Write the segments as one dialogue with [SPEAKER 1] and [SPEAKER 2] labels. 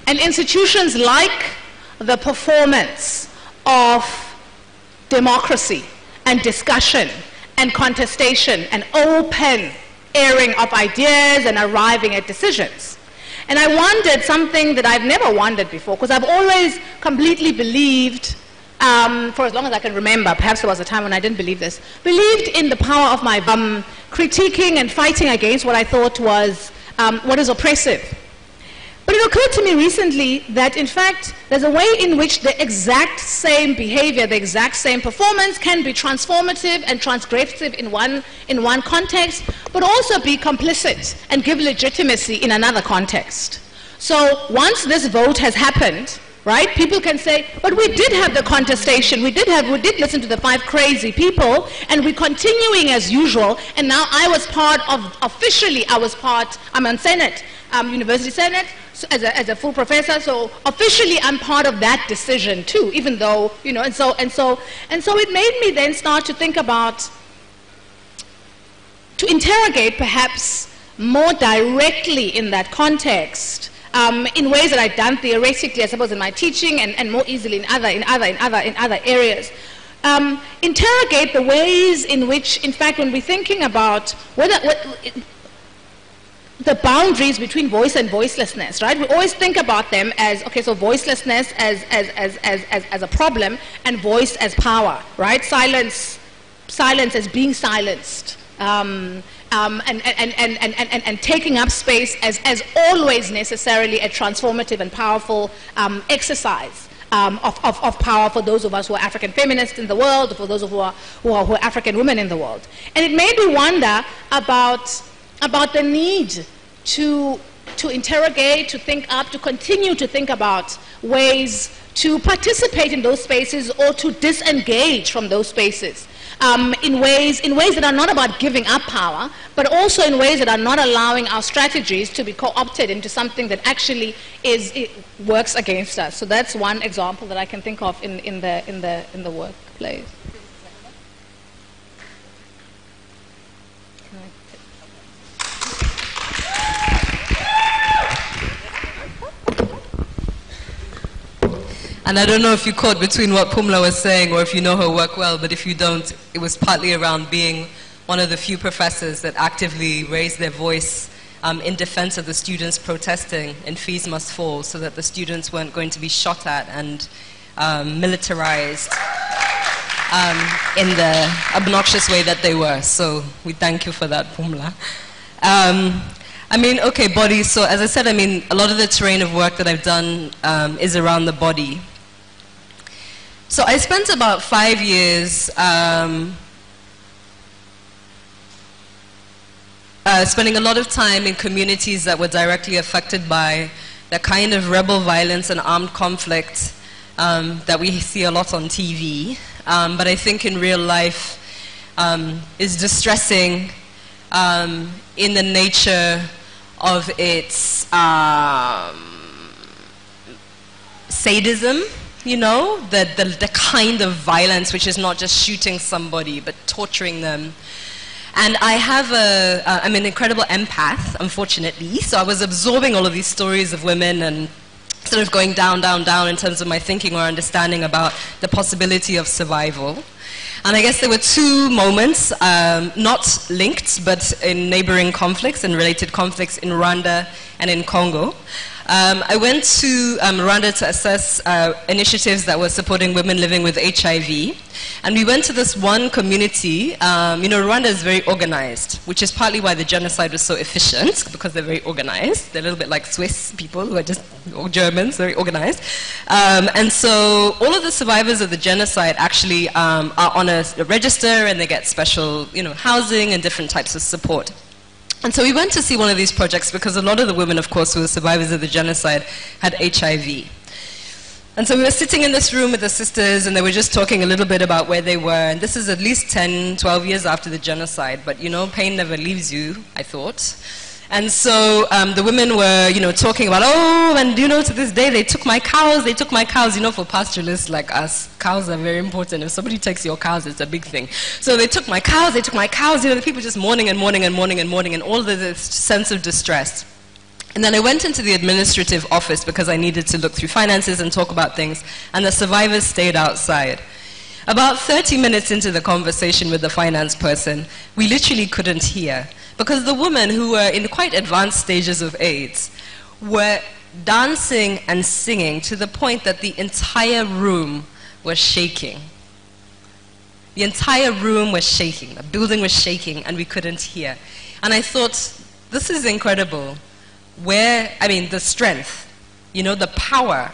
[SPEAKER 1] And institutions like the performance of democracy and discussion and contestation and open airing of ideas and arriving at decisions. And I wondered something that I've never wondered before, because I've always completely believed, for as long as I can remember, perhaps there was a time when I didn't believe this, believed in the power of my critiquing and fighting against what I thought was what is oppressive. But it occurred to me recently that, in fact, there's a way in which the exact same behavior, the exact same performance can be transformative and transgressive in one context, but also be complicit and give legitimacy in another context. So once this vote has happened, right, people can say, but we did have the contestation, we did listen to the 5 crazy people, and we're continuing as usual, and now I was part of, officially I was part, I'm on Senate, University Senate, so as a full professor, so officially I'm part of that decision too, even though, you know, and so it made me then start to think about, to interrogate perhaps more directly in that context, in ways that I've done theoretically, I suppose, in my teaching, and more easily in other areas. Interrogate the ways in which, in fact, when we're thinking about the boundaries between voice and voicelessness, right? We always think about them as, okay, so voicelessness as a problem, and voice as power, right? Silence as being silenced. And taking up space as always necessarily a transformative and powerful exercise of power for those of us who are African feminists in the world, or for those who are African women in the world. And it made me wonder about the need to interrogate, to think up, to continue to think about ways to participate in those spaces or to disengage from those spaces. In ways that are not about giving up power, but also in ways that are not allowing our strategies to be co-opted into something that actually works against us. So that's one example that I can think of in the workplace.
[SPEAKER 2] And I don't know if you caught between what Phumla was saying, or if you know her work well, but if you don't, it was partly around being one of the few professors that actively raised their voice in defense of the students protesting and fees must fall, so that the students weren't going to be shot at and militarized in the obnoxious way that they were. So we thank you for that, Phumla. I mean, okay, body. So as I said, I mean, a lot of the terrain of work that I've done is around the body. So I spent about 5 years spending a lot of time in communities that were directly affected by the kind of rebel violence and armed conflict that we see a lot on TV, but I think in real life is distressing in the nature of its sadism, you know, the kind of violence which is not just shooting somebody but torturing them. And I have I'm an incredible empath, unfortunately, so I was absorbing all of these stories of women and sort of going down in terms of my thinking or understanding about the possibility of survival. And I guess there were 2 moments, not linked, but in neighboring conflicts and related conflicts in Rwanda and in Congo. I went to Rwanda to assess initiatives that were supporting women living with HIV. And we went to this one community. You know, Rwanda is very organized, which is partly why the genocide was so efficient, because they're very organized. They're a little bit like Swiss people who are just, or Germans, very organized. And so all of the survivors of the genocide actually are on a register, and they get special, you know, housing and different types of support. And so we went to see one of these projects because a lot of the women, of course, who were survivors of the genocide had HIV. And so we were sitting in this room with the sisters, and they were just talking a little bit about where they were. And this is at least 10, 12 years after the genocide. But, you know, pain never leaves you, I thought. And so the women were, you know, talking about, oh, and you know, to this day, they took my cows. You know, for pastoralists like us, cows are very important. If somebody takes your cows, it's a big thing. So they took my cows, you know, the people just mourning and all of this sense of distress. And then I went into the administrative office because I needed to look through finances and talk about things, and the survivors stayed outside. About 30 minutes into the conversation with the finance person, we literally couldn't hear, because the women, who were in quite advanced stages of AIDS, were dancing and singing to the point that the entire room was shaking. The entire room was shaking, the building was shaking, and we couldn't hear. And I thought, this is incredible. The strength, the power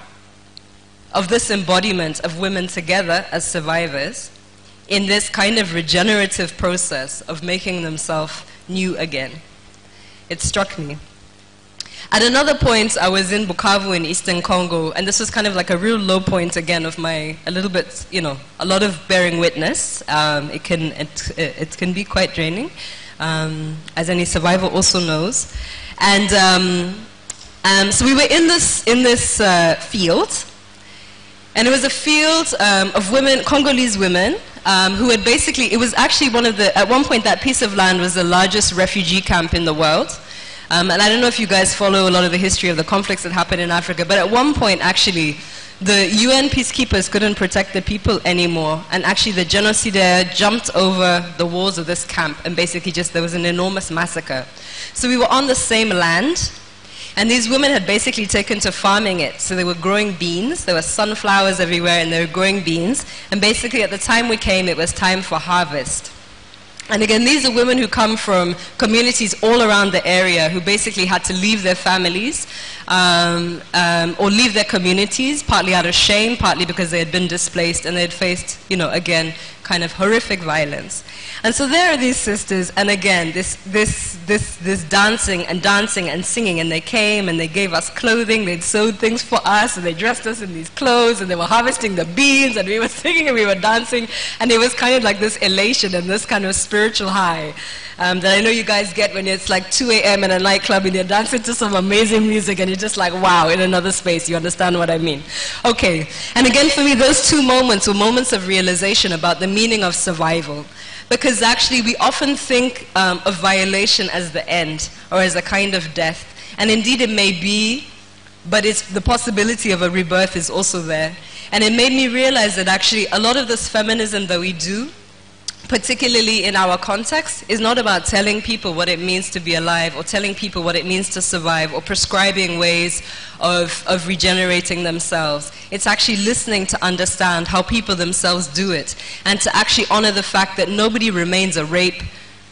[SPEAKER 2] of this embodiment of women together as survivors in this kind of regenerative process of making themselves new again. It struck me. At another point, I was in Bukavu in Eastern Congo, and this was kind of like a real low point again of a lot of bearing witness. It can be quite draining, as any survivor also knows. And so we were in this field, and it was a field of women, Congolese women, who had basically, it was actually at one point that piece of land was the largest refugee camp in the world. And I don't know if you guys follow a lot of the history of the conflicts that happened in Africa, but at one point actually, the UN peacekeepers couldn't protect the people anymore, and actually the genocidaire jumped over the walls of this camp, and basically there was an enormous massacre. So we were on the same land, and these women had basically taken to farming it. So they were growing beans, there were sunflowers everywhere, and they were growing beans, and basically at the time we came, it was time for harvest. And again, these are women who come from communities all around the area who basically had to leave their families or leave their communities, partly out of shame, partly because they had been displaced and they had faced, again, kind of horrific violence. And so there are these sisters, and again, this dancing and singing, and they came and they gave us clothing, they'd sewed things for us, and they dressed us in these clothes, and they were harvesting the beans, and we were singing and we were dancing, and it was kind of like this elation and this kind of spiritual high that I know you guys get when it's like 2 a.m. in a nightclub and you're dancing to some amazing music and you're just like, wow, in another space. You understand what I mean? Okay. And again, for me, those two moments were moments of realization about the meaning of survival. Because actually, we often think of violation as the end or as a kind of death. And indeed, it may be, but the possibility of a rebirth is also there. And it made me realize that actually, a lot of this feminism that we do, particularly in our context, is not about telling people what it means to be alive or telling people what it means to survive or prescribing ways of regenerating themselves. It's actually listening to understand how people themselves do it and to actually honor the fact that nobody remains a rape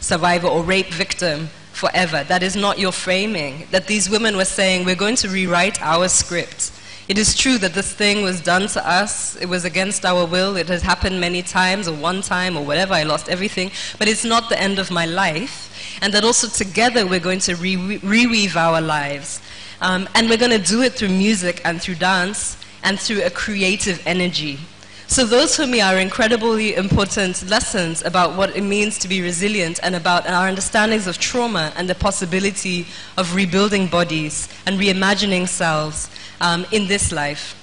[SPEAKER 2] survivor or rape victim forever. That is not your framing. That these women were saying, we're going to rewrite our script. It is true that this thing was done to us. It was against our will. It has happened many times, or one time, or whatever. I lost everything. But it's not the end of my life. And that also together we're going to reweave our lives. And we're going to do it through music and through dance and through a creative energy. So those for me are incredibly important lessons about what it means to be resilient and about our understandings of trauma and the possibility of rebuilding bodies and reimagining selves in this life.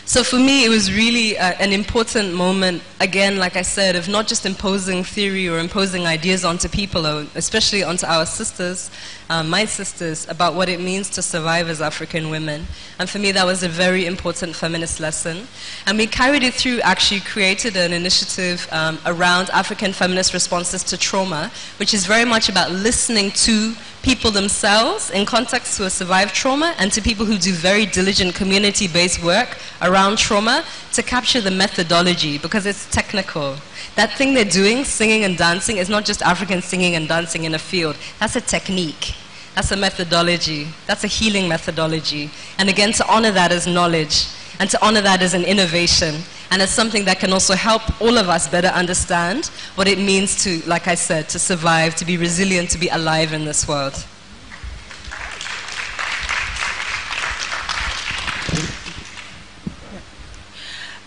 [SPEAKER 2] So for me, it was really an important moment, again, like I said, of not just imposing theory or imposing ideas onto people, or especially onto our sisters, my sisters, about what it means to survive as African women. And for me, that was a very important feminist lesson. And we carried it through, actually created an initiative around African feminist responses to trauma, which is very much about listening to people themselves in context who have survived trauma and to people who do very diligent community-based work around trauma to capture the methodology, because it's technical. That thing they're doing, singing and dancing, is not just African singing and dancing in a field. That's a technique. That's a methodology. That's a healing methodology. And again, to honor that as knowledge and to honor that as an innovation and as something that can also help all of us better understand what it means to, like I said, to survive, to be resilient, to be alive in this world.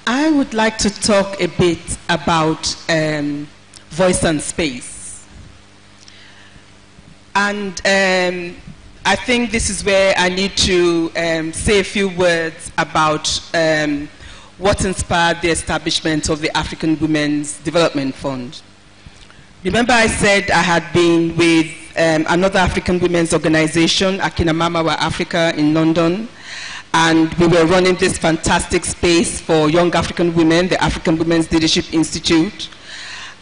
[SPEAKER 3] I would like to talk a bit about voice and space. And I think this is where I need to say a few words about what inspired the establishment of the African Women's Development Fund. Remember I said I had been with another African women's organization, Akinamama Wa Africa in London. And we were running this fantastic space for young African women, the African Women's Leadership Institute.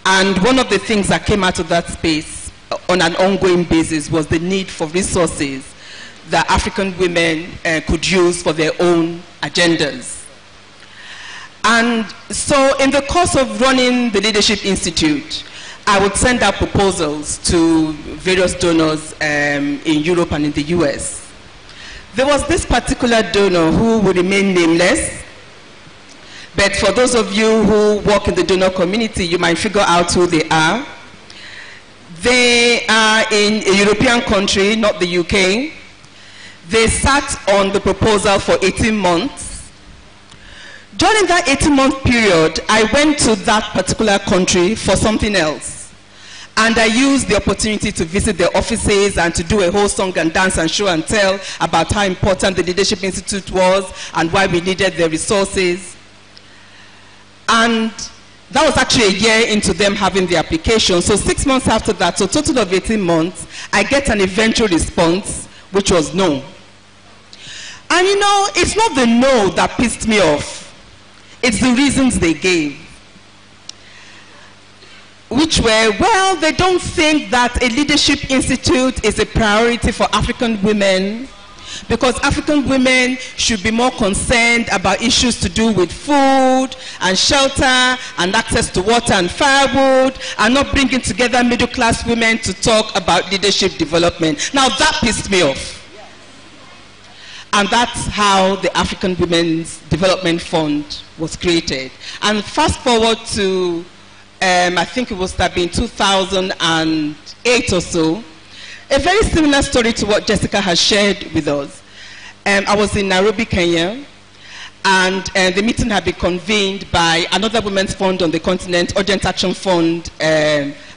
[SPEAKER 3] And one of the things that came out of that space on an ongoing basis was the need for resources that African women could use for their own agendas. And so in the course of running the Leadership Institute, I would send out proposals to various donors in Europe and in the US. There was this particular donor who would remain nameless, but for those of you who work in the donor community, you might figure out who they are. They are in a European country, not the UK. They sat on the proposal for 18 months. During that 18-month period, I went to that particular country for something else. And I used the opportunity to visit their offices and to do a whole song and dance and show and tell about how important the Leadership Institute was and why we needed their resources. And that was actually a year into them having the application. So 6 months after that, so a total of 18 months, I get an eventual response, which was no. And you know, it's not the no that pissed me off. It's the reasons they gave. Which were, well, they don't think that a leadership institute is a priority for African women because African women should be more concerned about issues to do with food and shelter and access to water and firewood and not bringing together middle-class women to talk about leadership development. Now that pissed me off. And that's how the African Women's Development Fund was created. And fast forward to I think it was that in 2008 or so, a very similar story to what Jessica has shared with us. I was in Nairobi, Kenya, and the meeting had been convened by another women's fund on the continent, Urgent Action Fund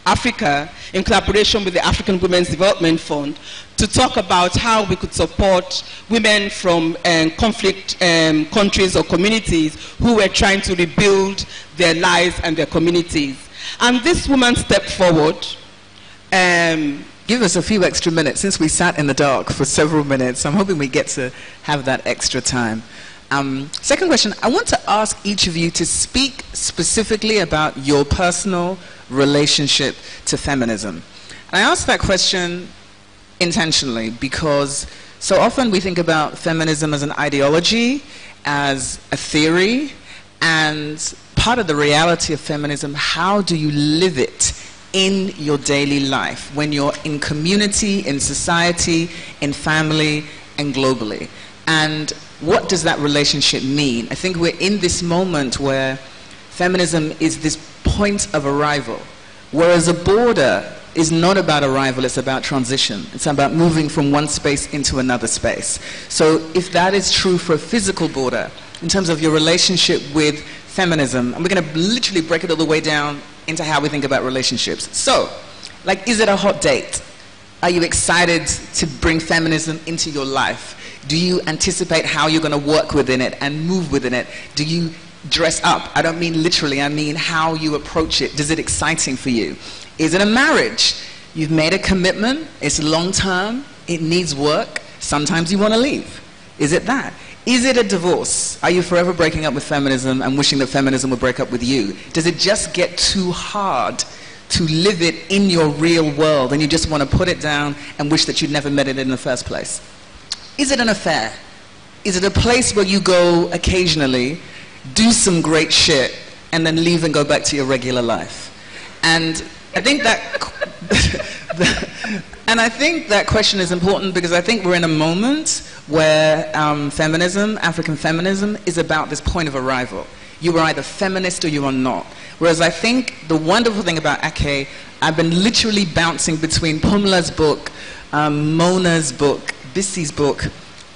[SPEAKER 3] Africa, in collaboration with the African Women's Development Fund, to talk about how we could support women from conflict countries or communities who were trying to rebuild their lives and their communities. And this woman stepped forward.
[SPEAKER 4] Give us a few extra minutes since we sat in the dark for several minutes. I'm hoping we get to have that extra time. Second question, I want to ask each of you to speak specifically about your personal relationship to feminism. And I ask that question intentionally because so often we think about feminism as an ideology, as a theory, and part of the reality of feminism, how do you live it in your daily life when you're in community, in society, in family, and globally? And what does that relationship mean? I think we're in this moment where feminism is this point of arrival, whereas a border is not about arrival, it's about transition. It's about moving from one space into another space. So if that is true for a physical border, in terms of your relationship with feminism, and we're going to literally break it all the way down into how we think about relationships. So, like, is it a hot date? Are you excited to bring feminism into your life? Do you anticipate how you're going to work within it and move within it? Do you dress up? I don't mean literally, I mean how you approach it. Is it exciting for you? Is it a marriage? You've made a commitment, it's long term, it needs work, sometimes you want to leave. Is it that? Is it a divorce? Are you forever breaking up with feminism and wishing that feminism would break up with you? Does it just get too hard to live it in your real world and you just want to put it down and wish that you'd never met it in the first place? Is it an affair? Is it a place where you go occasionally, do some great shit, and then leave and go back to your regular life? And I think that question is important because I think we're in a moment where feminism, African feminism, is about this point of arrival. You are either feminist or you are not. Whereas I think the wonderful thing about Ake, I've been literally bouncing between Pumla's book, Mona's book, Bissie's book,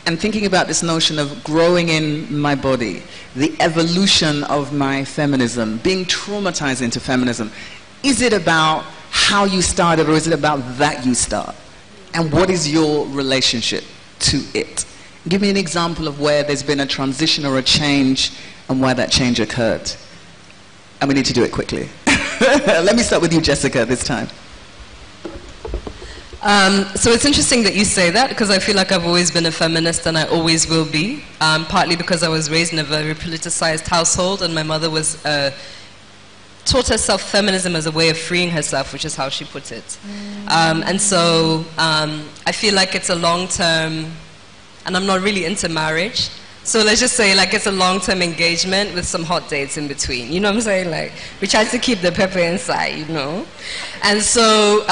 [SPEAKER 4] and thinking about this notion of growing in my body, the evolution of my feminism, being traumatized into feminism. Is it about how you started or is it about that you start? And what is your relationship to it? Give me an example of where there's been a transition or a change and why that change occurred. And we need to do it quickly. Let me start with you, Jessica, this time.
[SPEAKER 2] So it's interesting that you say that, because I feel like I've always been a feminist and I always will be, partly because I was raised in a very politicized household and my mother was taught herself feminism as a way of freeing herself, which is how she put it. And so I feel like it's a long-term, and I'm not really into marriage, so let's just say like it's a long-term engagement with some hot dates in between. You know what I'm saying? Like, we try to keep the pepper inside, you know? And so,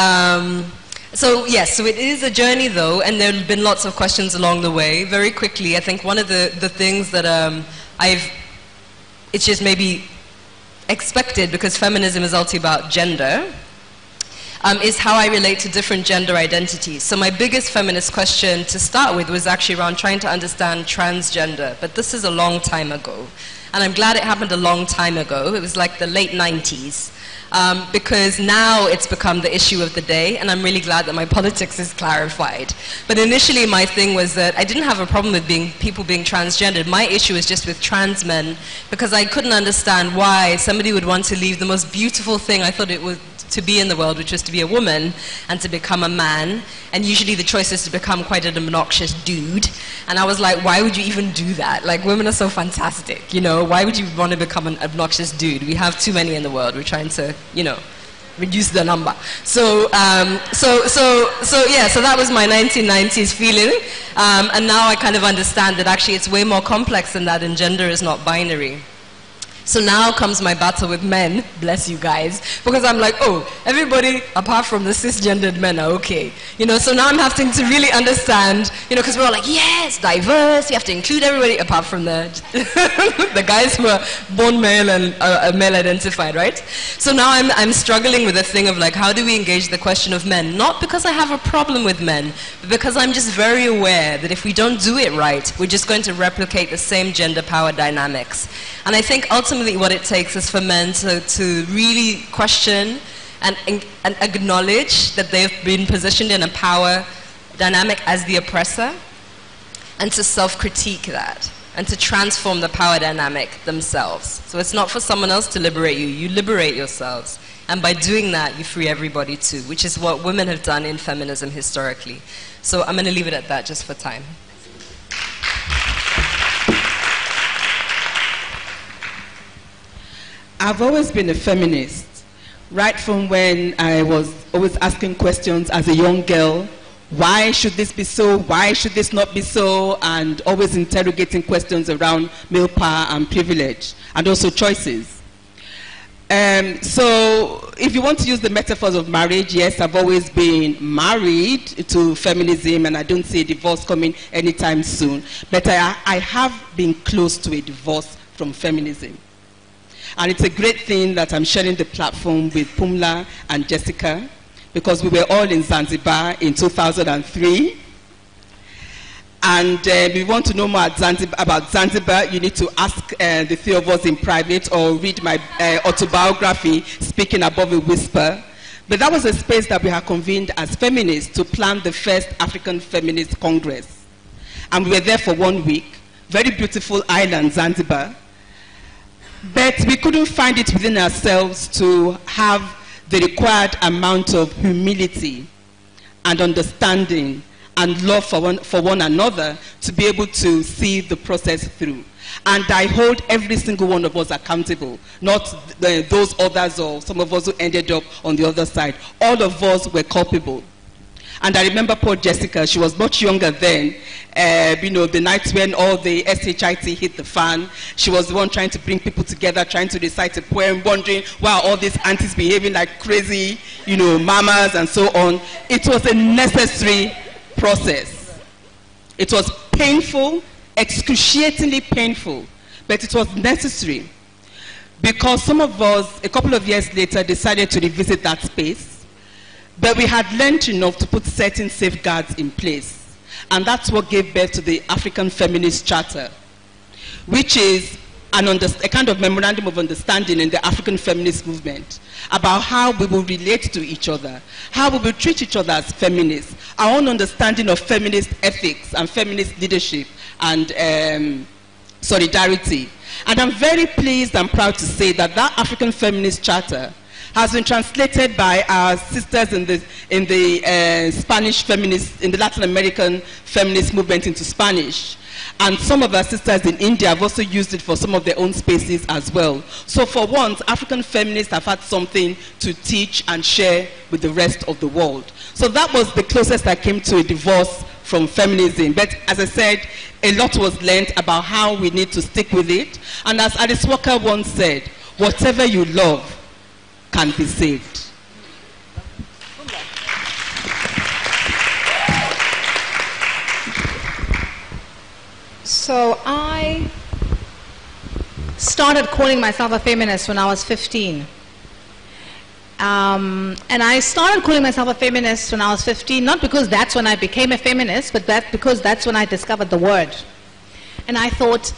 [SPEAKER 2] yes, so it is a journey though, and there have been lots of questions along the way. Very quickly, I think one of the things that it's just maybe expected, because feminism is ultimately about gender, is how I relate to different gender identities. So my biggest feminist question to start with was actually around trying to understand transgender, but this is a long time ago. And I'm glad it happened a long time ago. It was like the late 90s. Because now it's become the issue of the day, and I'm really glad that my politics is clarified. But initially my thing was that I didn't have a problem with people being transgendered. My issue was just with trans men, because I couldn't understand why somebody would want to leave the most beautiful thing I thought it was to be in the world, which was to be a woman and to become a man, and usually the choice is to become quite an obnoxious dude. And I was like, why would you even do that? Like, women are so fantastic, you know, why would you want to become an obnoxious dude? We have too many in the world. We're trying to, you know, reduce the number. So yeah, so that was my 1990s feeling, and now I kind of understand that actually it's way more complex than that, and gender is not binary. So now comes my battle with men, bless you guys, because I'm like, oh, everybody apart from the cisgendered men are okay. You know, so now I'm having to really understand, you know, because we're all like, yes, diverse, you have to include everybody apart from the, the guys who are born male and male identified, right? So now I'm struggling with the thing of like, how do we engage the question of men? Not because I have a problem with men, but because I'm just very aware that if we don't do it right, we're just going to replicate the same gender power dynamics. And I think ultimately what it takes is for men to really question and acknowledge that they've been positioned in a power dynamic as the oppressor, and to self-critique that, and to transform the power dynamic themselves. So it's not for someone else to liberate you, you liberate yourselves. And by doing that, you free everybody too, which is what women have done in feminism historically. So I'm going to leave it at that just for time.
[SPEAKER 3] I've always been a feminist, right from when I was always asking questions as a young girl. Why should this be so? Why should this not be so? And always interrogating questions around male power and privilege, and also choices. So if you want to use the metaphors of marriage, yes, I've always been married to feminism, and I don't see a divorce coming anytime soon. But I have been close to a divorce from feminism. And it's a great thing that I'm sharing the platform with Pumla and Jessica, because we were all in Zanzibar in 2003. And if you want to know more about Zanzibar, you need to ask the three of us in private, or read my autobiography, Speaking Above a Whisper. But that was a space that we had convened as feminists to plan the first African Feminist Congress. And we were there for 1 week, very beautiful island, Zanzibar. But we couldn't find it within ourselves to have the required amount of humility and understanding and love for one another to be able to see the process through. And I hold every single one of us accountable, not those others or some of us who ended up on the other side. All of us were culpable. And I remember poor Jessica, she was much younger then, you know, the nights when all the SHIT hit the fan, she was the one trying to bring people together, trying to recite a poem, wondering why all these aunties behaving like crazy, you know, mamas and so on. It was a necessary process. It was painful, excruciatingly painful, but it was necessary, because some of us, a couple of years later, decided to revisit that space. But we had learned enough to put certain safeguards in place. And that's what gave birth to the African Feminist Charter, which is a kind of memorandum of understanding in the African feminist movement about how we will relate to each other, how we will treat each other as feminists, our own understanding of feminist ethics and feminist leadership and solidarity. And I'm very pleased and proud to say that that African Feminist Charter has been translated by our sisters in the Spanish feminist, in the Latin American feminist movement into Spanish. And some of our sisters in India have also used it for some of their own spaces as well. So for once, African feminists have had something to teach and share with the rest of the world. So that was the closest I came to a divorce from feminism. But as I said, a lot was learned about how we need to stick with it. And as Alice Walker once said, whatever you love can be saved.
[SPEAKER 1] So I started calling myself a feminist when I was 15. And I started calling myself a feminist when I was 15, not because that's when I became a feminist, but because that's when I discovered the word. And I thought,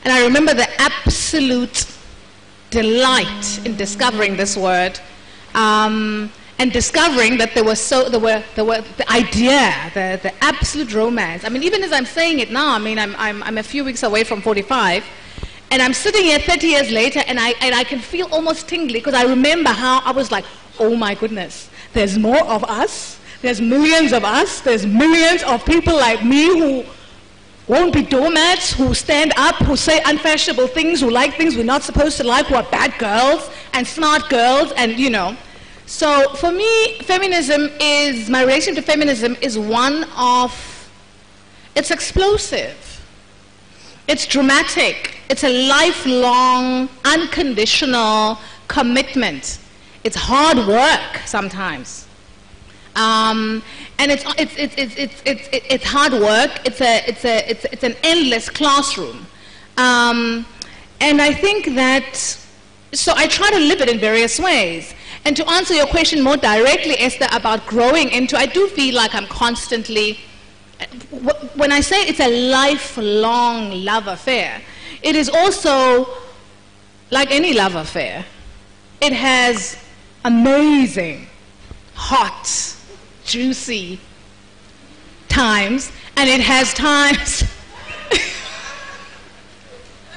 [SPEAKER 1] and I remember the absolute delight in discovering this word, and discovering that there were the idea, the absolute romance. I mean, even as I'm saying it now, I mean, I'm a few weeks away from 45, and I'm sitting here 30 years later, and I can feel almost tingly, because I remember how I was like, oh my goodness, there's more of us, there's millions of us, there's millions of people like me who won't be doormats, who stand up, who say unfashionable things, who like things we're not supposed to like, who are bad girls and smart girls, and you know. So for me, my relation to feminism is one of, it's explosive, it's dramatic, it's a lifelong, unconditional commitment. It's hard work sometimes. And it's hard work, it's an endless classroom. And I think that, so I try to live it in various ways. And to answer your question more directly, Esther, about growing into, I do feel like I'm constantly, when I say it's a lifelong love affair, it is also like any love affair. It has amazing, hot, juicy times, and it has times,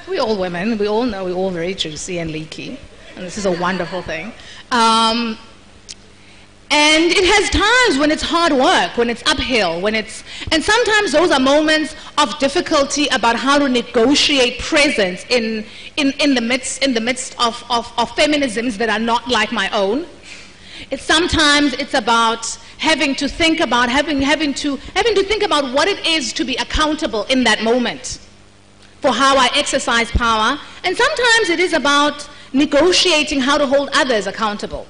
[SPEAKER 1] we all women, we all know we're all very juicy and leaky, and this is a wonderful thing. And it has times when it's hard work, when it's uphill, and sometimes those are moments of difficulty about how to negotiate presence in the midst of feminisms that are not like my own. Sometimes it's about having to think about what it is to be accountable in that moment for how I exercise power, and sometimes it is about negotiating how to hold others accountable.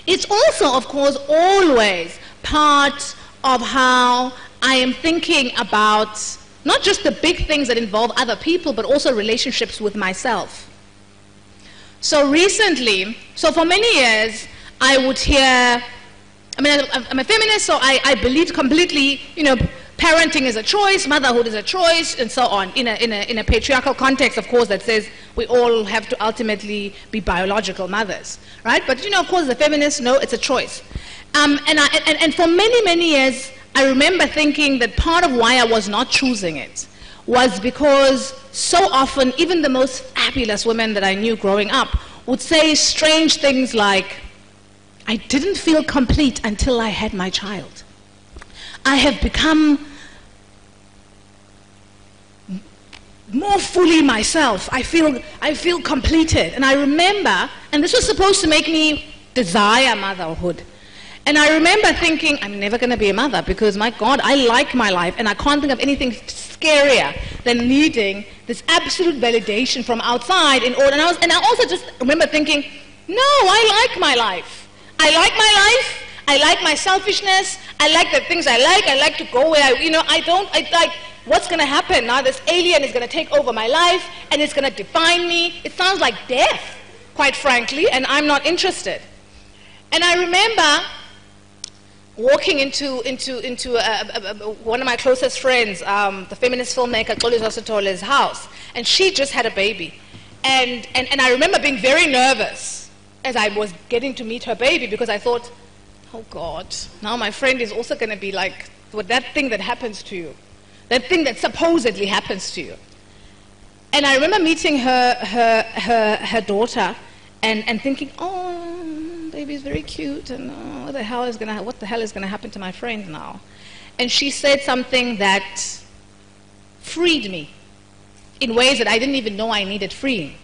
[SPEAKER 1] It's also, of course, always part of how I am thinking about not just the big things that involve other people, but also relationships with myself. So recently, so for many years, I would hear, I mean, I'm a feminist, so I believe completely, you know, parenting is a choice, motherhood is a choice, and so on, in a patriarchal context, of course, that says we all have to ultimately be biological mothers, right? But, you know, of course, the feminists know it's a choice. And for many, many years, I remember thinking that part of why I was not choosing it was because so often, even the most fabulous women that I knew growing up would say strange things like, I didn't feel complete until I had my child. I have become more fully myself. I feel completed. And I remember, and this was supposed to make me desire motherhood. And I remember thinking, I'm never going to be a mother because, my God, I like my life, and I can't think of anything scarier than needing this absolute validation from outside in order. And I also just remember thinking, no, I like my life. I like my life. I like my selfishness. I like the things I like to go where I like, what's going to happen now? This alien is going to take over my life and it's going to define me. It sounds like death, quite frankly, and I'm not interested. And I remember walking into one of my closest friends, the feminist filmmaker Xolisa Sitole's house, and she just had a baby. And I remember being very nervous as I was getting to meet her baby, because I thought, oh God, now my friend is also going to be like, what, that thing that happens to you, that thing that supposedly happens to you. And I remember meeting her daughter and thinking, oh, baby is very cute, and what the hell is going to happen to my friend now? And she said something that freed me in ways that I didn't even know I needed freeing.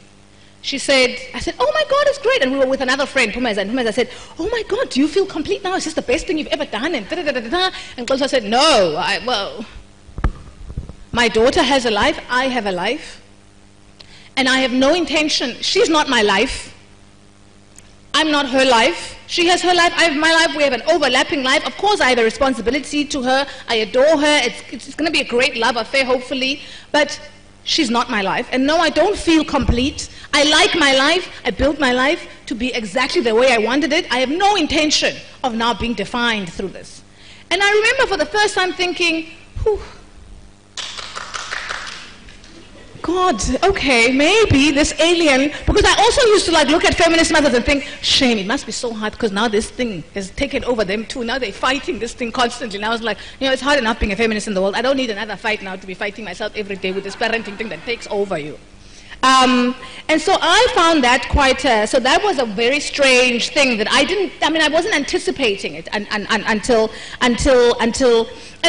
[SPEAKER 1] I said, oh my God, it's great. And we were with another friend, Pumeza, and Pumeza said, oh my God, do you feel complete now? Is this the best thing you've ever done? And da-da-da-da-da. And Xolisa said, no, well, my daughter has a life, I have a life, and I have no intention. She's not my life. I'm not her life. She has her life, I have my life. We have an overlapping life. Of course, I have a responsibility to her. I adore her. It's going to be a great love affair, hopefully. But she's not my life. And no, I don't feel complete. I like my life. I built my life to be exactly the way I wanted it. I have no intention of now being defined through this. And I remember for the first time thinking, whew, God, okay, maybe this alien, because I also used to look at feminist mothers and think, shame, it must be so hard because now this thing has taken over them too. Now they're fighting this thing constantly. And I was like, it's hard enough being a feminist in the world. I don't need another fight now to be fighting myself every day with this parenting thing that takes over you. And so I found that so that was a very strange thing that I wasn't anticipating it until, and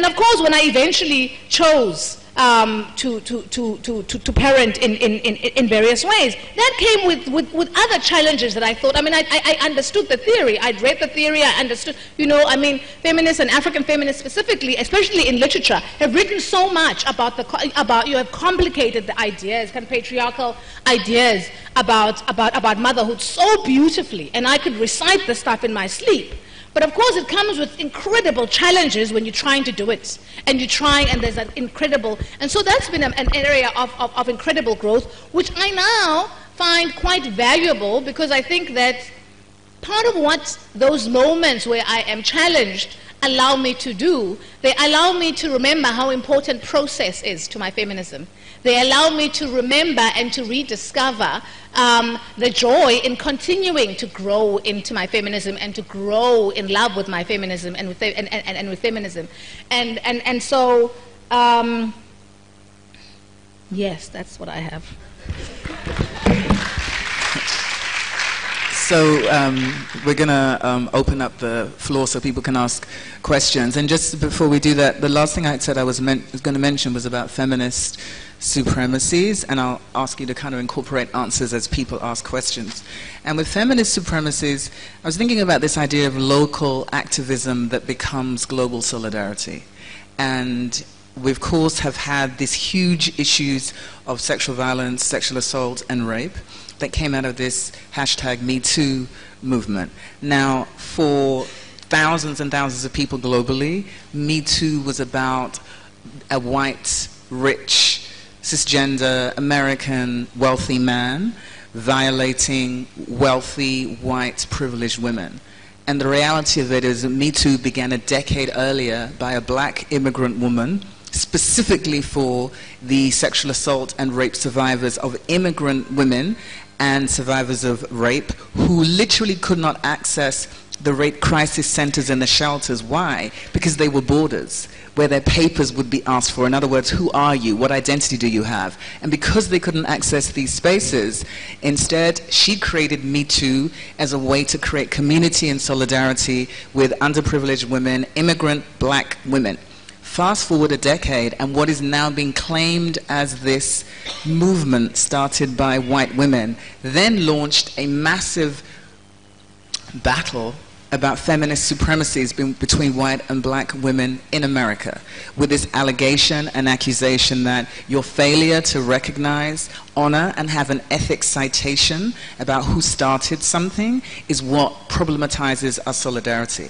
[SPEAKER 1] of course when I eventually chose to parent in various ways, that came with other challenges that I thought, I understood the theory, I'd read the theory, I understood, feminists and African feminists specifically, especially in literature, have written so much about you have complicated the ideas, kind of patriarchal ideas about motherhood so beautifully, and I could recite the stuff in my sleep. But of course it comes with incredible challenges when you're trying to do it. And there's an incredible, and so that's been an area of incredible growth, which I now find quite valuable, because I think that part of what those moments where I am challenged allow me to do, they allow me to remember how important process is to my feminism. They allow me to remember and to rediscover the joy in continuing to grow into my feminism and to grow in love with my feminism and with feminism. And so, yes, that's what I have.
[SPEAKER 4] So we're going to open up the floor so people can ask questions. And just before we do that, the last thing I said I was going to mention was about feminist supremacies, and I'll ask you to kind of incorporate answers as people ask questions. And with feminist supremacies, I was thinking about this idea of local activism that becomes global solidarity. And we, of course, have had these huge issues of sexual violence, sexual assault, and rape that came out of this hashtag #MeToo movement. Now, for thousands and thousands of people globally, #MeToo was about a white, rich, cisgender, American, wealthy man violating wealthy, white, privileged women. And the reality of it is that #MeToo began a decade earlier by a black immigrant woman, specifically for the sexual assault and rape survivors of immigrant women and survivors of rape who literally could not access the rape crisis centers and the shelters. Why? Because they were borders where their papers would be asked for. In other words, who are you? What identity do you have? And because they couldn't access these spaces, instead she created #MeToo as a way to create community and solidarity with underprivileged women, immigrant black women. Fast forward a decade, and what is now being claimed as this movement started by white women then launched a massive battle about feminist supremacies between white and black women in America, with this allegation and accusation that your failure to recognize, honor, and have an ethics citation about who started something is what problematizes our solidarity.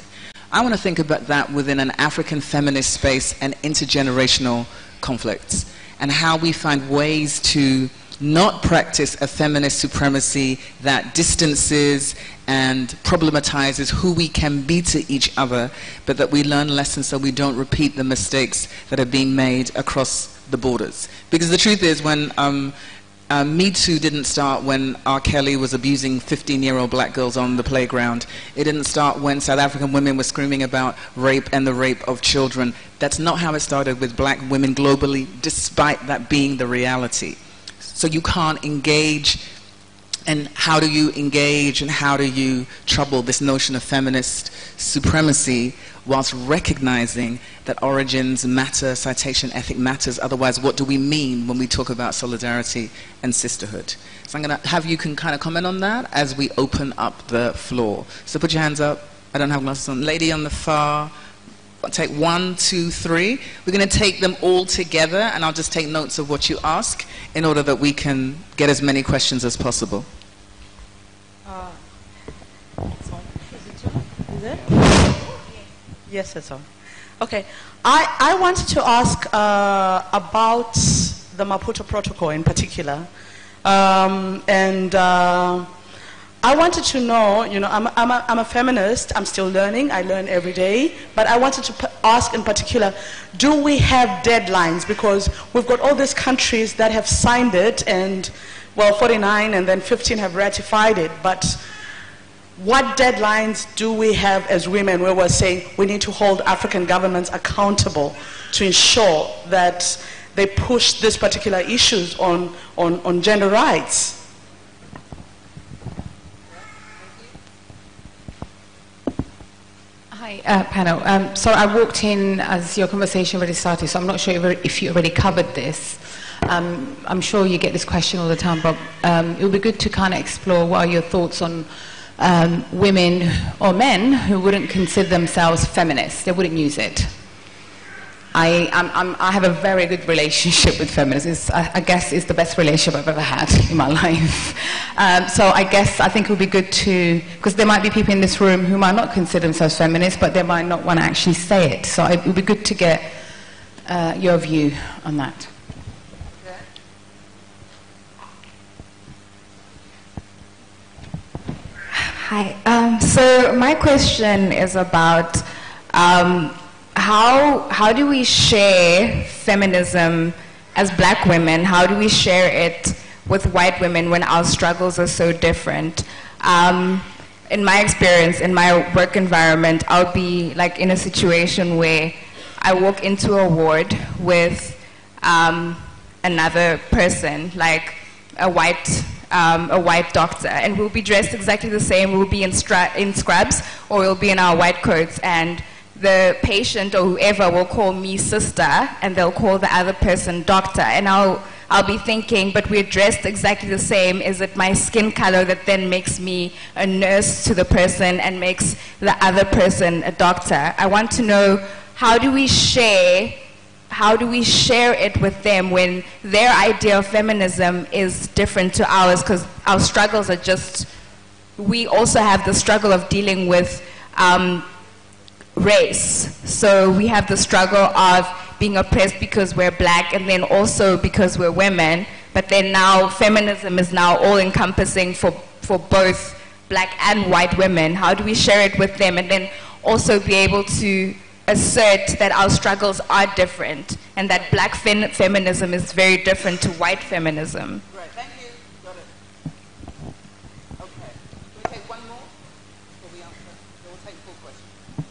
[SPEAKER 4] I want to think about that within an African feminist space and intergenerational conflicts, and how we find ways to not practice a feminist supremacy that distances and problematizes who we can be to each other, but that we learn lessons so we don't repeat the mistakes that are being made across the borders. Because the truth is, when #MeToo didn't start when R. Kelly was abusing 15-year-old black girls on the playground. It didn't start when South African women were screaming about rape and the rape of children. That's not how it started with black women globally, despite that being the reality. So you can't engage And how do you engage and how do you trouble this notion of feminist supremacy whilst recognizing that origins matter, citation ethic matters? Otherwise, what do we mean when we talk about solidarity and sisterhood? So I'm going to have you can kind of comment on that as we open up the floor. So put your hands up. I don't have glasses on. Lady on the far. I'll take 1, 2, 3. We're going to take them all together, and I'll just take notes of what you ask in order that we can get as many questions as possible.
[SPEAKER 5] Is it? Yes, it's on. Okay. I wanted to ask about the Maputo Protocol in particular. I wanted to know, you know, I'm a feminist, I'm still learning, I learn every day, but I wanted to ask in particular, do we have deadlines? Because we've got all these countries that have signed it, and, well, 49 and then 15 have ratified it, but what deadlines do we have as women where we're saying we need to hold African governments accountable to ensure that they push these particular issues on gender rights?
[SPEAKER 6] Hi, panel. So I walked in as your conversation already started, so I'm not sure if you already covered this. I'm sure you get this question all the time, but it would be good to kind of explore what are your thoughts on women or men who wouldn't consider themselves feminists. They wouldn't use it. I have a very good relationship with feminists. I guess it's the best relationship I've ever had in my life. So I think it would be good to, because there might be people in this room who might not consider themselves feminists, but they might not want to actually say it. So it would be good to get your view on that.
[SPEAKER 7] Hi. So my question is about how do we share feminism as black women? How do we share it with white women when our struggles are so different? In my experience, in my work environment, I'll be like in a situation where I walk into a ward with another person, like a white doctor, and we'll be dressed exactly the same. We'll be in scrubs, or we'll be in our white coats, and the patient or whoever will call me sister, and they'll call the other person doctor. And I'll be thinking, but we're dressed exactly the same. Is it my skin color that then makes me a nurse to the person and makes the other person a doctor? I want to know, how do we share it with them when their idea of feminism is different to ours? Because our struggles are just, we also have the struggle of dealing with race. So we have the struggle of being oppressed because we're black, and then also because we're women. But then now feminism is now all encompassing for both black and white women. How do we share it with them, and then also be able to assert that our struggles are different and that black feminism is very different to white feminism?
[SPEAKER 4] Right, thank you. Got it. Okay. Can we take one more before we answer? We'll take 4 questions.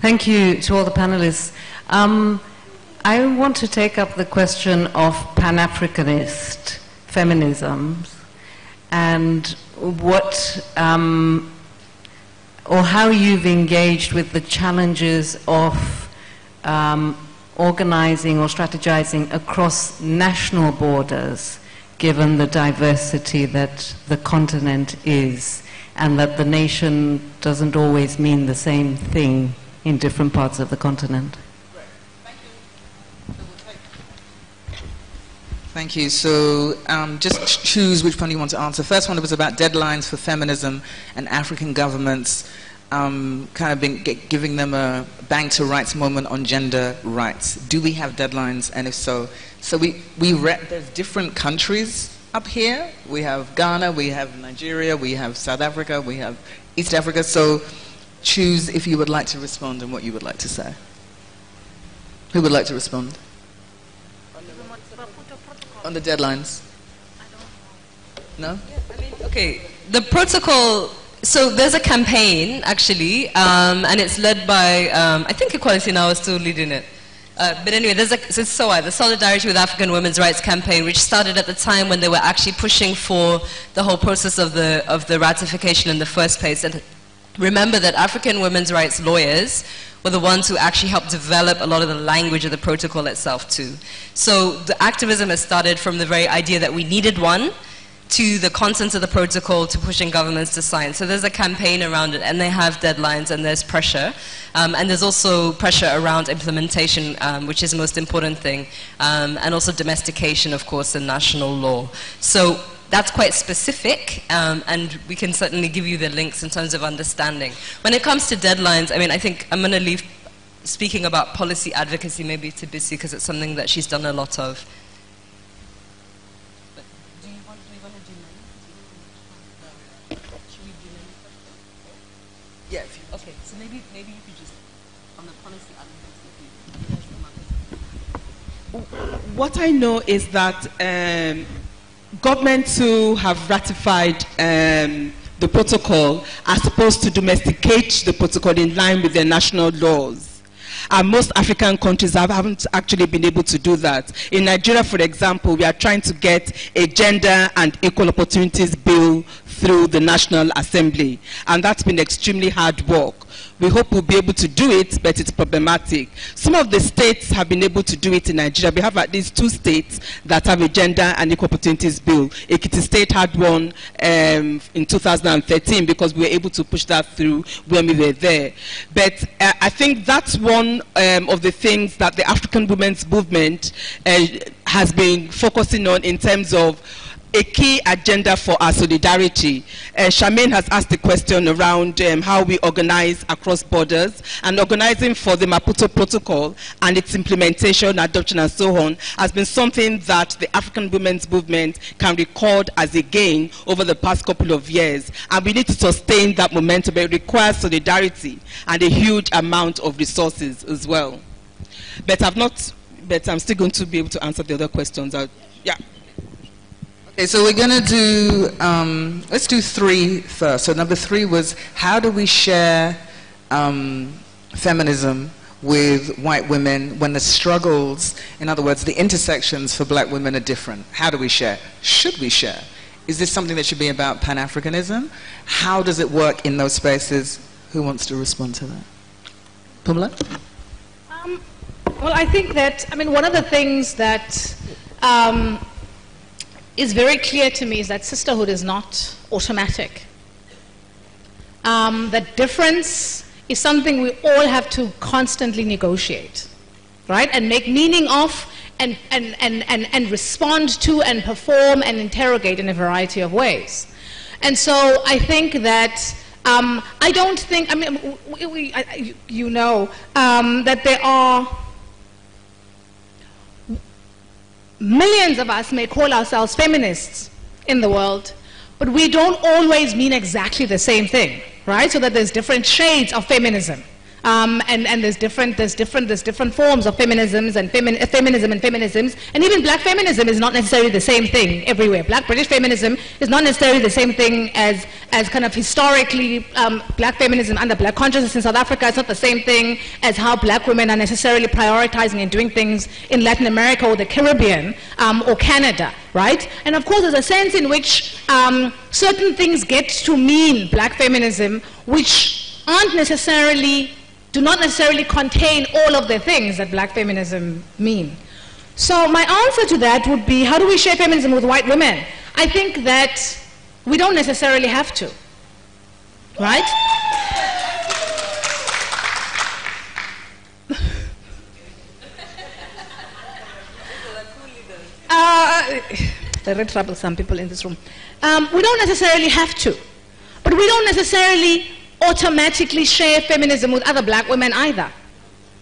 [SPEAKER 8] Thank you to all the panelists. I want to take up the question of Pan-Africanist feminisms and what or how you've engaged with the challenges of organizing or strategizing across national borders, given the diversity that the continent is, and that the nation doesn't always mean the same thing in different parts of the continent.
[SPEAKER 4] Thank you. So just choose which one you want to answer. First one was about deadlines for feminism and African governments, kind of giving them a bang to rights moment on gender rights. Do we have deadlines, and if so? So there's different countries up here. We have Ghana, we have Nigeria, we have South Africa, we have East Africa. So choose if you would like to respond and what you would like to say. Who would like to respond? On the deadlines? No?
[SPEAKER 2] Okay, the protocol, so there's a campaign actually, and it's led by, I think Equality Now is still leading it. But anyway, there's SOWA, the Solidarity with African Women's Rights campaign, which started at the time when they were actually pushing for the whole process of the ratification in the first place. And remember that African women's rights lawyers were the ones who actually helped develop a lot of the language of the protocol itself too. So the activism has started from the very idea that we needed one, to the contents of the protocol, to pushing governments to sign. So there's a campaign around it, and they have deadlines, and there's pressure. And there's also pressure around implementation, which is the most important thing, and also domestication, of course, in national law. So that's quite specific, and we can certainly give you the links in terms of understanding. When it comes to deadlines, I mean, I think I'm going to leave speaking about policy advocacy maybe to Bisi, because it's something that she's done a lot of.
[SPEAKER 3] Yeah.
[SPEAKER 2] Okay, so maybe you could just, on the policy advocacy.
[SPEAKER 3] What I know is that governments who have ratified the protocol are supposed to domesticate the protocol in line with their national laws. And most African countries haven't actually been able to do that. In Nigeria, for example, we are trying to get a gender and equal opportunities bill through the National Assembly. And that's been extremely hard work. We hope we'll be able to do it, but it's problematic. Some of the states have been able to do it in Nigeria. We have at least 2 states that have a gender and equal opportunities bill. Ekiti State had one in 2013 because we were able to push that through when we were there. But I think that's one of the things that the African women's movement has been focusing on in terms of a key agenda for our solidarity. Charmaine has asked the question around how we organize across borders, and organizing for the Maputo Protocol and its implementation, adoption and so on has been something that the African women's movement can record as a gain over the past couple of years, and we need to sustain that momentum. It requires solidarity and a huge amount of resources as well. But I'm still going to be able to answer the other questions. Yeah.
[SPEAKER 4] Okay, so we're going to do, let's do 3 first. So number 3 was, how do we share feminism with white women when the struggles, in other words, the intersections for black women are different? How do we share? Should we share? Is this something that should be about Pan-Africanism? How does it work in those spaces? Who wants to respond to that? Pumla?
[SPEAKER 1] Well, I think that, one of the things that is very clear to me is that sisterhood is not automatic. That difference is something we all have to constantly negotiate, right? And make meaning of, and respond to, and perform and interrogate in a variety of ways. And so I think that I don't think, you know, that there are millions of us may call ourselves feminists in the world, but we don't always mean exactly the same thing, right? So that there's different shades of feminism. And there's different forms of feminisms and feminisms, and even black feminism is not necessarily the same thing everywhere. Black British feminism is not necessarily the same thing as kind of historically black feminism under black consciousness in South Africa. It's not the same thing as how black women are necessarily prioritizing and doing things in Latin America or the Caribbean or Canada, right? And of course there's a sense in which certain things get to mean black feminism which do not necessarily contain all of the things that black feminism mean. So my answer to that would be, how do we share feminism with white women? I think that we don't necessarily have to, right? Very troublesome people in this room. We don't necessarily have to, but we don't necessarily automatically share feminism with other black women either,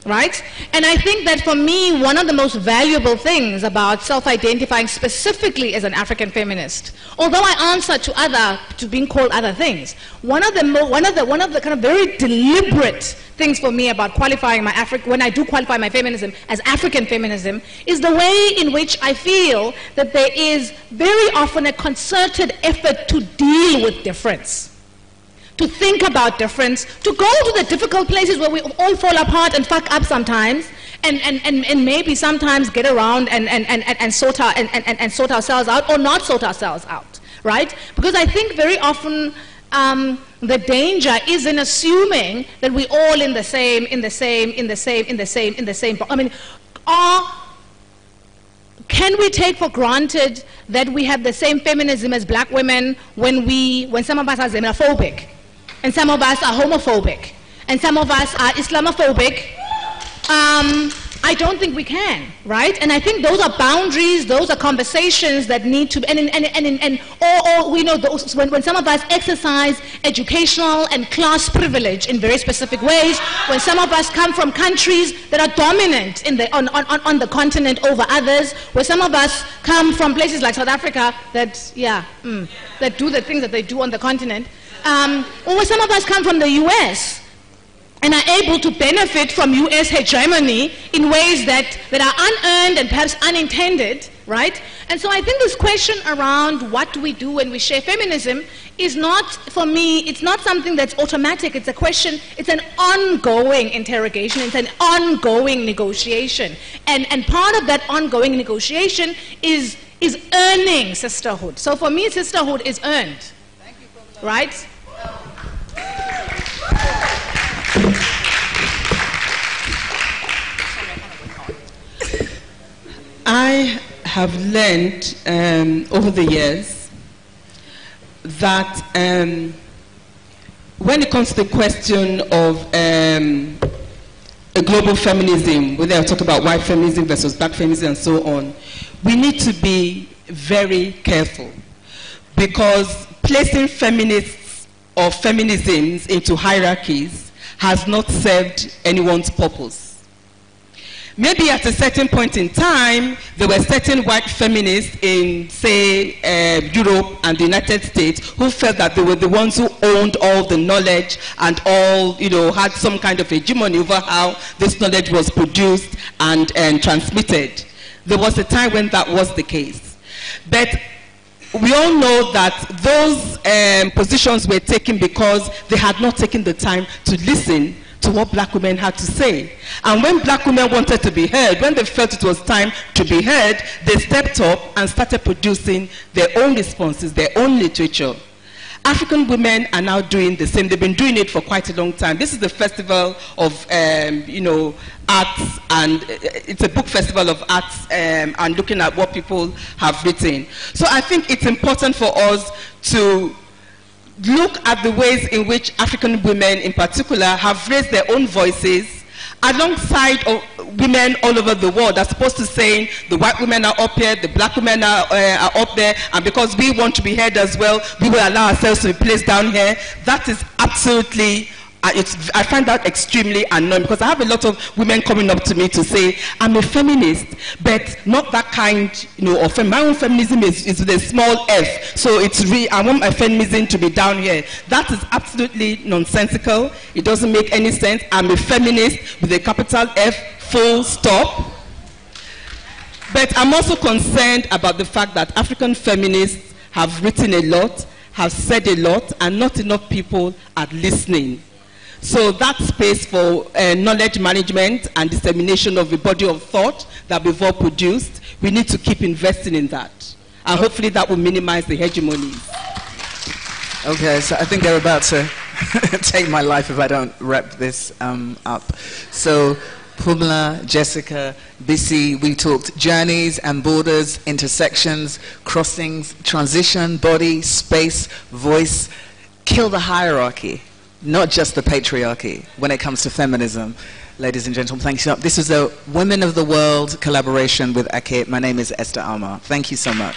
[SPEAKER 1] right? And I think that for me, one of the most valuable things about self-identifying specifically as an African feminist, although I answer to being called other things, one of the kind of very deliberate things for me about qualifying when I do qualify my feminism as African feminism, is the way in which I feel that there is very often a concerted effort to deal with difference, to think about difference, to go to the difficult places where we all fall apart and fuck up sometimes, and maybe sometimes get around and sort ourselves out or not sort ourselves out, right? Because I think very often the danger is in assuming that we're all in the same. I mean, can we take for granted that we have the same feminism as black women when some of us are xenophobic, and some of us are homophobic, and some of us are Islamophobic? I don't think we can, right? And I think those are boundaries, those are conversations that need to, or we know those, when some of us exercise educational and class privilege in very specific ways, when some of us come from countries that are dominant on the continent over others, where some of us come from places like South Africa that do the things that they do on the continent, or where some of us come from the US and are able to benefit from US hegemony in ways that are unearned and perhaps unintended, right? And so I think this question around what do we do when we share feminism is not, for me, it's not something that's automatic. It's a question, it's an ongoing interrogation, it's an ongoing negotiation. And part of that ongoing negotiation is earning sisterhood. So for me, sisterhood is earned, right?
[SPEAKER 3] I have learned over the years that when it comes to the question of a global feminism, whether I talk about white feminism versus black feminism and so on, we need to be very careful, because placing feminists or feminisms into hierarchies has not served anyone's purpose. Maybe at a certain point in time, there were certain white feminists in, say, Europe and the United States who felt that they were the ones who owned all the knowledge and all, had some kind of hegemony over how this knowledge was produced and transmitted. There was a time when that was the case. But we all know that those positions were taken because they had not taken the time to listen to what black women had to say. And when black women wanted to be heard, when they felt it was time to be heard, they stepped up and started producing their own responses, their own literature. African women are now doing the same. They've been doing it for quite a long time. This is the festival of, arts, and it's a book festival of arts and looking at what people have written. So I think it's important for us to look at the ways in which African women in particular have raised their own voices alongside of women all over the world, as opposed to saying the white women are up here, the black women are up there, and because we want to be heard as well, we will allow ourselves to be placed down here. That is absolutely, I find that extremely annoying, because I have a lot of women coming up to me to say, I'm a feminist, but not that kind, of my own feminism is with a small f, so I want my feminism to be down here. That is absolutely nonsensical. It doesn't make any sense. I'm a feminist with a capital F, full stop. But I'm also concerned about the fact that African feminists have written a lot, have said a lot, and not enough people are listening. So that space for knowledge management and dissemination of a body of thought that we've all produced, we need to keep investing in that. And hopefully that will minimize the hegemonies.
[SPEAKER 4] Okay, so I think they're about to take my life if I don't wrap this up. So Phumla, Jessica, Bisi, we talked journeys and borders, intersections, crossings, transition, body, space, voice. Kill the hierarchy, not just the patriarchy when it comes to feminism. Ladies and gentlemen, thank you so much. This is a Women of the World collaboration with Ake. My name is Esther Alma. Thank you so much.